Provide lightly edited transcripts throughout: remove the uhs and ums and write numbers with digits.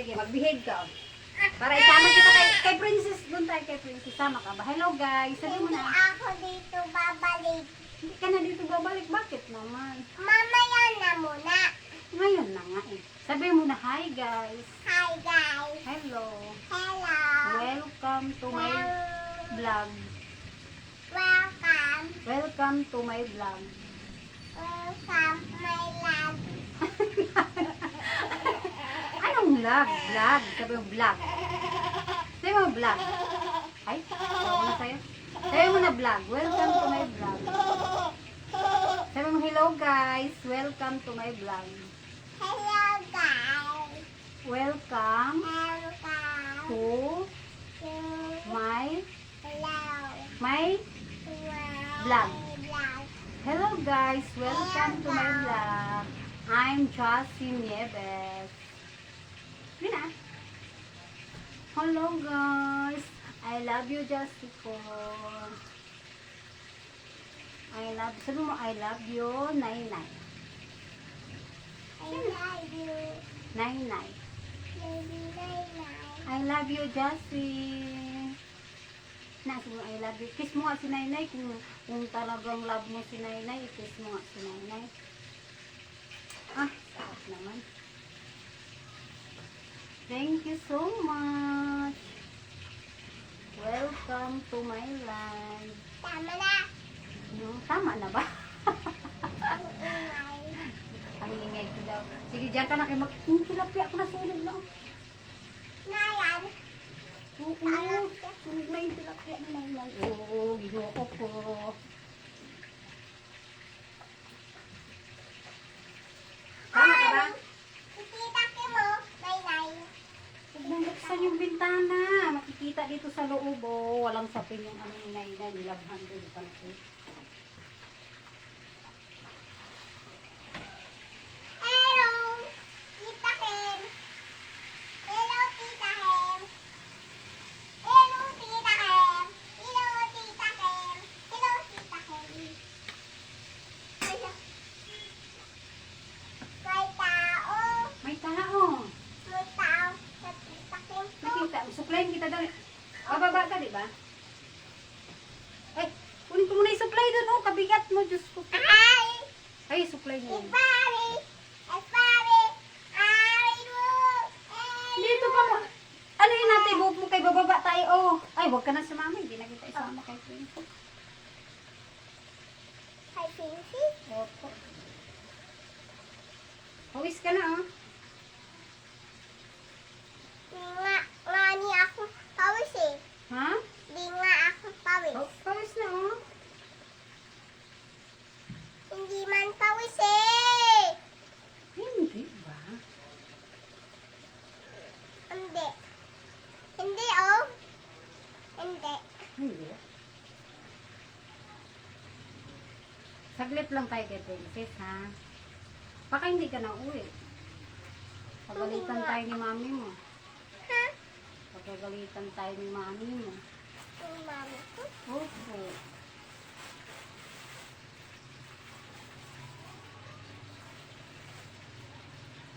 sige, mag-behave ka. Oh. Para isama kita kay Princess. Doon tayo kay Princess. Sama ka ba? Hello guys. Sabi mo Hindi na. ako dito babalik. Hindi ka na dito babalik. Bakit naman? Mamaya na muna. Ngayon na nga eh. Sabi mo na, hi guys. Hi guys. Hello. Hello. Welcome to my vlog. Welcome. Welcome to my vlog. Welcome my love. Anong vlog? Vlog. Sabi mo vlog. Sabi mo vlog. Ay, tawag na sa'yo. Sabi mo na vlog. Welcome to my vlog. Sabi mo hello guys. Welcome to my vlog. Hello guys. Welcome Welcome to to my my vlog. vlog. Hello guys. Welcome to my vlog. I'm Josie Nieves. Yun na. Hello guys. I love you, Josie ko. Sabi mo, I love you, Nainay. I love you. Nainay. Baby Nainay. I love you, Josie. Sabi mo, I love you. Kiss mo nga si Nainay. Kung talagang love mo si Nainay, kiss mo nga si Nainay. Ah, sarap naman. Thank you so much. Welcome to my life. Tama na. Tama na ba? Ingay. Ang ingay ko daw. Sige, dyan ka na kayo tilapia ako na sunog lang. Nayan. Oo, sunog na yung tilapia na lang. Oo, ginoo ko. Tama ka ba? Kikita ko mo, Nainay. Huwag mong buksan yung bintana. Makikita dito sa loob. Oh. Walang sapin yung ano ni Nainay. Nilabhan doon pa na. Hello, Tita Ken. Hello, Tita Ken. Hello, Tita Ken. Hello, Tita Ken. Hello, Tita Ken. Hello. May tao. May tao. May tao sa Tita Ken. Nakita. Suklayin kita daw. Bababa ka, di ba? Ay, kunin ko muna yung supply doon. Oh, kabigat mo. Diyos ko. Hi. Ay, supply mo. Ipari. Ipari. Ariwo. Dito pa mo. Ano yun natin? Buhok mo kay bababa tayo. Oh. Ay, huwag ka na sumama. Hindi na kita isama kay Princess. Hi, Pinky. Opo. Pawis ka na, oh. Nga ni ako pawis eh. Ha? Di nga ako pawis. Oh, pawis na, oh. Hindi man pawis eh. Hindi ba? Hindi. Hindi oh. Hindi. Hindi. Saglit lang tayo kay Princess, ha? Baka hindi ka na uwi. Pagalitan tayo ni mami mo. Ha? Pagagalitan tayo ni mami mo. Yung mami ko. Opo.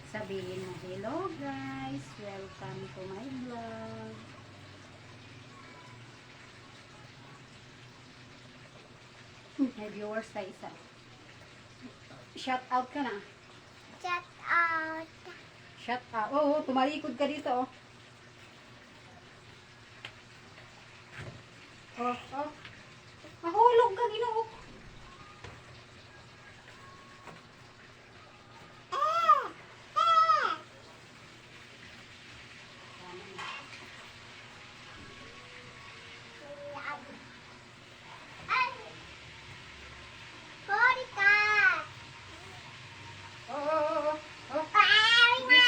Sabihin mo, hello guys, welcome to my vlog. May viewers tayo isa. Shout out ka na. Shout out. Shout out. Oo, tumalikod ka dito, oh. Oh, oh. Mahulog ka, Ginoo. Ay! Hori ka! Oh, oh, oh, oh. Paari na!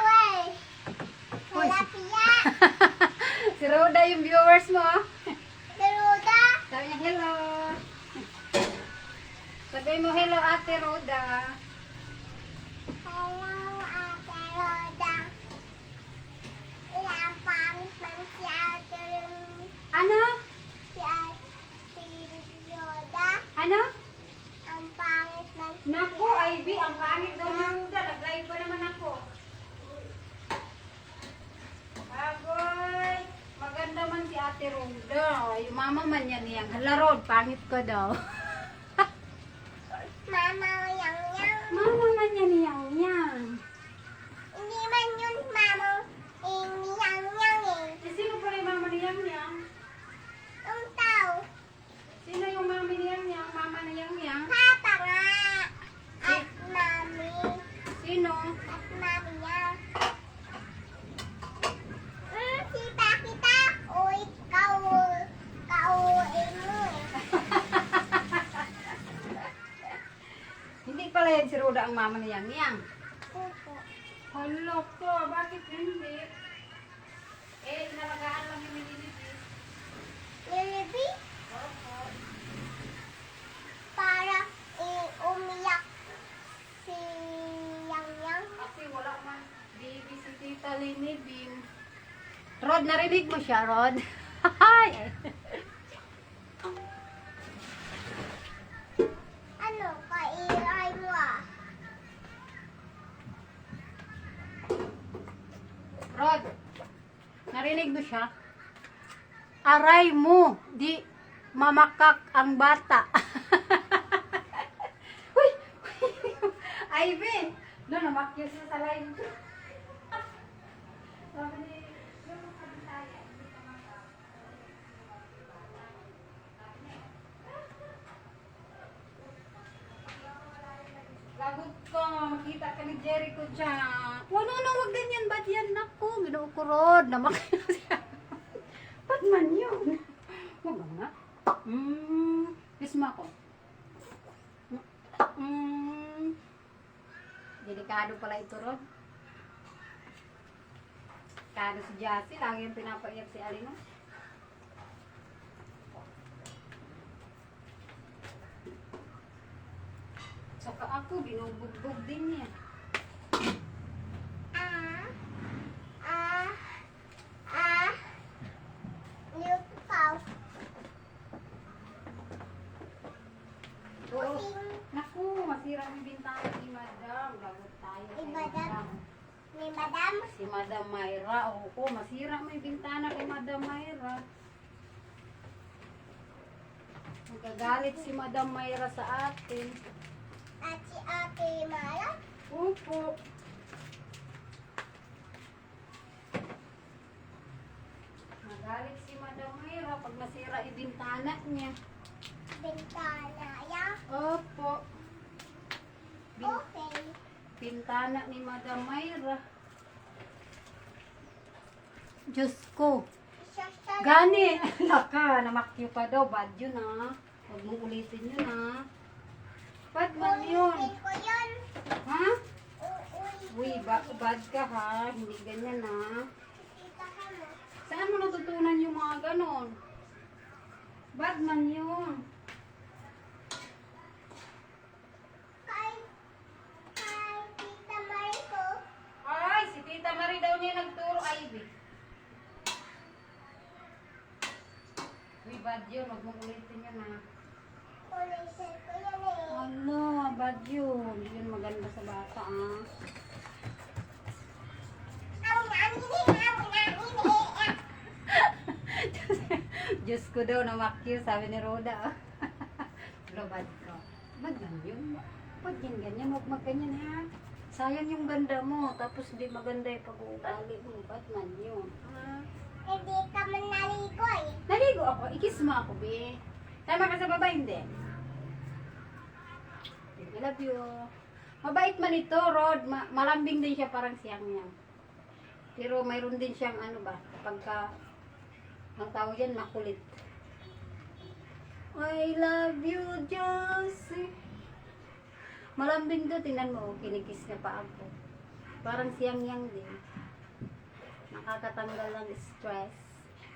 Wey! Uy, Tilapia! si Rhoda yung viewers mo, oh. Deruda! Sabi niya, hello. Sabi mo, hello, Ate Rhoda. Hello, Ate Roda. Ilang pangit man si Ate Ano? si Ate Roda. Ano? Ang pangit man si Naku, Ivy, ang pangit daw ni Rhoda. Nag-live pa naman ako. man yan niyang. Hala Rod, pangit ko daw. Mama yang yang. Mama man yan niyang yang. Hindi man yun mama. Ini yang yang eh. Eh, sino pala yung mama niyang yang? Yung tao. Sino yung mami niyang yang? Mama niyang yang? Papa nga. At mami. Sino? At mami yang. Kita kita. Uy, kau mo eh. Hindi pala yan si Roda ang mama niyang yang. Opo. Hala ko, bakit hindi? Eh, nalagaan lang yung nililibis. Lilibi? Opo. Para umiyak si Yang Yang. Kasi wala man baby si Tita Linibin. Rod, narinig mo siya, Rod? Ay! Ano, kairay mo ah? Rod, narinig mo siya? Aray mo, di mamakak ang bata. Uy! Ivy! Doon, namakyos na sa line. Sabi ni, yung makabitaya, hindi ka makak. Lagot ko, makita ka ni Jericho dyan. Wala na, wag ganyan. Ba't yan? Naku, ginukurod. Namakita siya. Ba't man yun? Wag ba nga? Kisma ko. Delikado pala ito, Rod. Delikado si Jassy. Lagi yung pinapaiyak si Alino. Saka ako, binubugbog din niya. Ah, ah, Lupaw. Oo. Naku, masira ang bintana ni Madam. Lagot tayo. Ni kay Madam? Ni Madam? Si Madam Mayra. Oo, masira may bintana kay Madam Mayra. Magagalit si Madam Mayra sa atin. At si Ate Mara? Opo. Magalit si Madam Mayra pag nasira yung bintana niya. Bintana yan? Opo. Okay. Bintana ni Madam Mayra. Diyos ko. Sasal. Gani! Laka, namakyo pa daw. Bad yun ha. Huwag mong ulitin yun ha. Bad man yun. Ulitin ko yun. Ha? Uulitin Uy, bad ka ha. Hindi ganyan ha. kita ka mo. Saan mo natutunan yung mga ganon? Bad man yun. Kay Tita Mariko. Ay, si Tita Marie daw niya nagturo, Ivy. Uy, bad yun. Huwag mong ulitin yun ha. Ulitin ko yun eh. Ano, bad yun. Hindi yun maganda sa bata ah. Ang namin eh. Diyos ko daw namakyo, sabi ni Roda. Pero bad ko. Bad man yun. Ba't yan ganyan? Huwag magganyan ha. Sayang yung ganda mo. Tapos di maganda yung pag-uugali mo. Bad man yun. Ha? Hindi ka man naligo eh. Naligo ako. Ikis mo ako, be. Tama ka sa baba, hindi. I love you. Mabait man ito, Rod. Malambing din siya, parang siyang yan. Pero mayroon din siyang ano ba, pagka, ang tawag yan, makulit. I love you, Josie. Malambing to, tingnan mo, kinikis niya pa ako. Parang siyang yang din. Nakakatanggal ng stress.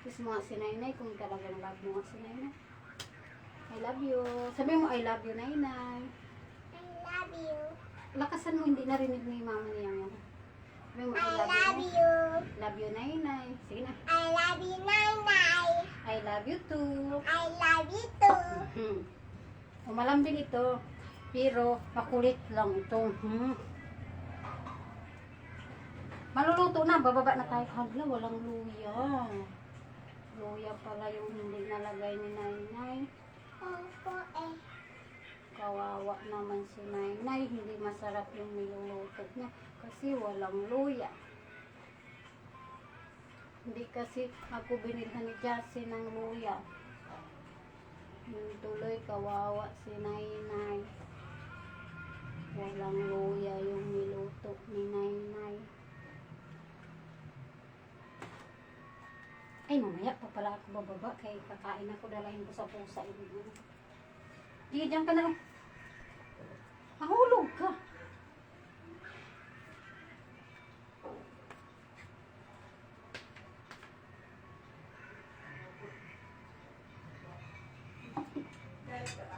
Kiss mo nga si Nainay kung talagang love mo nga si Nainay. I love you. Sabi mo, I love you, Nainay. I love you. Lakasan mo, hindi narinig ni mama niya yan. Sabi mo, I love you. Love you, Nainay. Sige na. I love you, Nanay. I love you too. I love you too. Malambing ito. Pero, makulit lang ito. Maluluto na. Bababa na tayo. Hagla, walang luya. Luya pala yung hindi nalagay ni Nainay. Opo eh. Kawawa naman si Nainay. Hindi masarap yung niluluto niya kasi walang luya. Hindi kasi ako binilhan ni Jassy ng luya. Yung tuloy kawawa si Nainay. Walang luya yung niluto ni Nainay. Ay, mamaya pa pala ako bababa kay kakain ako, dalahin ko sa pusa. Sige, diyan ka na lang. Mahulog ka.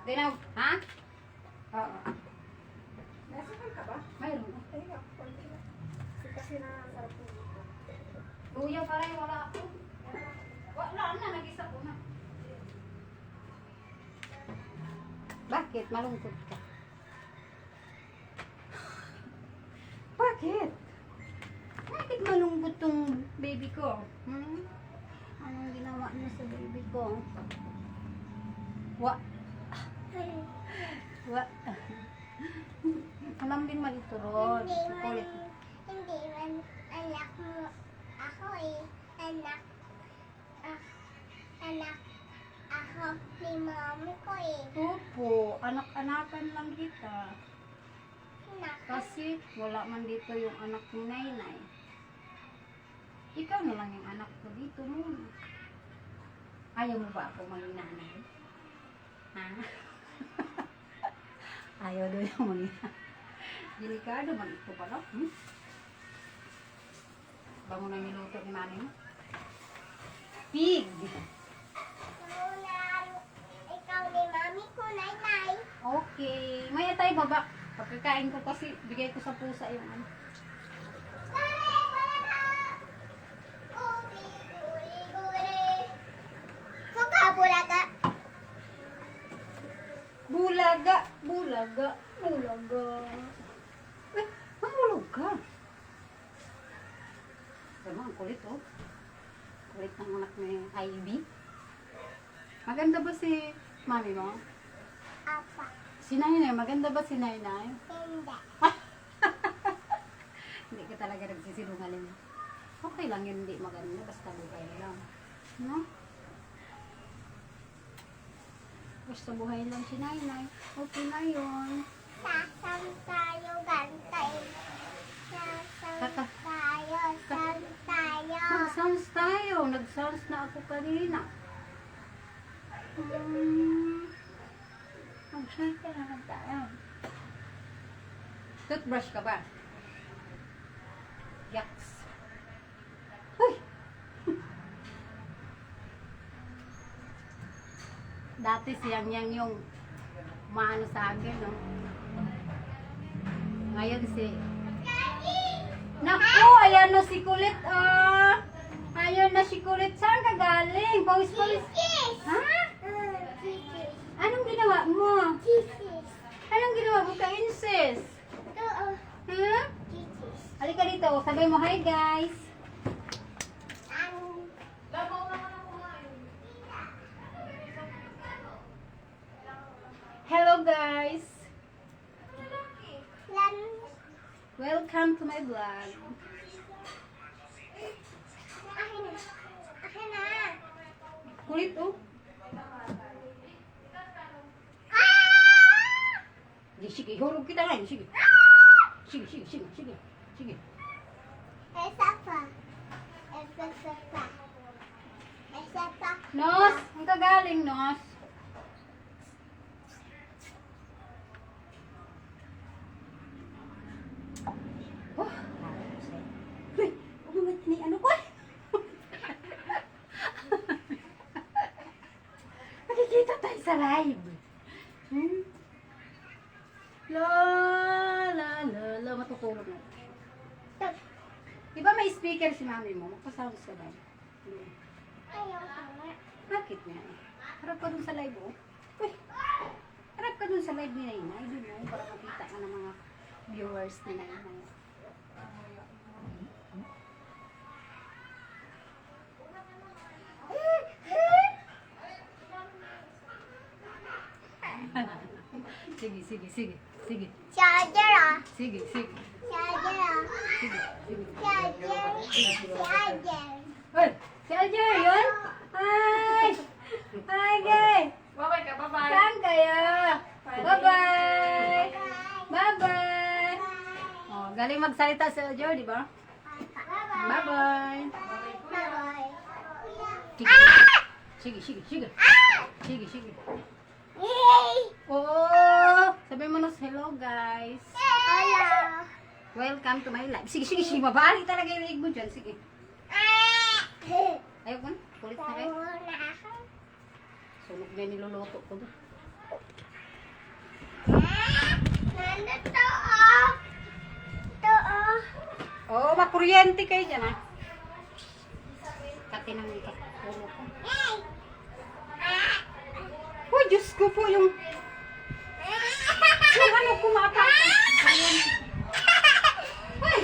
Dinaw, ha? Oo. Nasakal ka ba? Mayroon. Ay, ako konti lang. Kasi nasarap po dito. Luya pa rin, wala ako. Wala na, nag-isa ko na. Bakit? Malungkot ka. Bakit? Bakit malungkot tong baby ko? Anong ginawa niya sa baby ko? Wa? Alam din man ito, Rod. Kulit. Hindi man anak mo. Ako eh. Anak ako ni mami ko eh. Opo, anak-anakan lang kita. Anak. Kasi wala man dito yung anak ni Nainay. Ikaw na lang yung anak ko dito muna. Ayaw mo ba ako maging nanay? Ha? Ayaw doon yung maging delikado man ito pala. Bango na niluto ni mami mo. Pig! Ikaw ni mami ko, Nainay. Okay. Maya tayo baba. Pagkakain ko kasi bigay ko sa pusa yung ano. Bulaga. Bulaga! Bulaga! Bulaga! Eh, mahulog ka. Diba, ang kulit oh. Kulit ng anak ni Ivy. Maganda ba si mami mo? Apa. Si Nainay, maganda ba si Nainay? Hindi. Hindi ka talaga nagsisinungaling. Okay lang yun, hindi maganda. Basta buhay lang. No? Basta buhay lang si Nainay. Okay na yun. Sasam tayo, gantay. Sasam tayo, sam tayo. Mag-sounds tayo. Nag-sounds na ako kanina. Mag-sounds ka na tayo. Toothbrush ka ba? Yaks. Uy! Dati siyang yang yung maano sa akin, no? Ngayon si... Naku! Ayan na si Kulit, ah! Ayan na si Kulit. Saan ka galing? Pawis-pawis. Ha? Chichis. Anong ginawa mo? Chichis. Anong ginawa mo ka, Insis? Ito, oh. Ha? Chichis. Halika dito. Sabay mo, hi guys. Ang Hello guys. lan. Welcome to my vlog. Akin na. Akin na. Kulit, oh. Ah! Sige, hulog kita ngayon. Sige. Sige. Esa pa. Esa pa. Esa pa. Nos, ang kagaling, Nos. Oh, uy, umangat ni ano ko? Nakikita tayo sa live. La, matutulog na. Diba may speaker si mami mo? Magpa-sounds ka ba? Ayaw ko nga. Bakit nga? Harap ka dun sa live, oh. Uy! Harap ka dun sa live ni Nainay. Dun, oh, para makita ka ng mga viewers ni Nainay. sige, sige, sige, sige, Charger ah. sige, sige, Charger ah. sige, sige. Charger. Charger. Hoy, si Alger yun? Hi! Hi, gay! Bye-bye ka, bye-bye. Saan kayo? Bye-bye! Bye-bye! Oh, galing magsalita si Alger, di ba? Bye-bye! Bye-bye. Sige, sige, sige. Sige, sige. Yay! Oo! Sabi mo na hello, guys. Hello. Welcome to my life. Sige, sige, sige. Mabalik talaga yung leg mo dyan. Sige. Ayaw ko na. Kulit na kayo. Sunog na yung niluluto ko doon. Nandito oh. Ito oh. Oo, makuryente kayo dyan, ha? Kati ng ulo ko. Uy, Diyos ko po yung... Yung ano kumapak. Kuryente. Uy!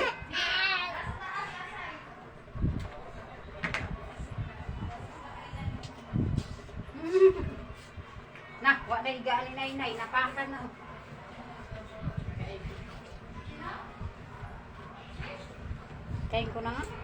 Nah, wala na higaan ni Nainay. Napakan na. Kain ko na nga.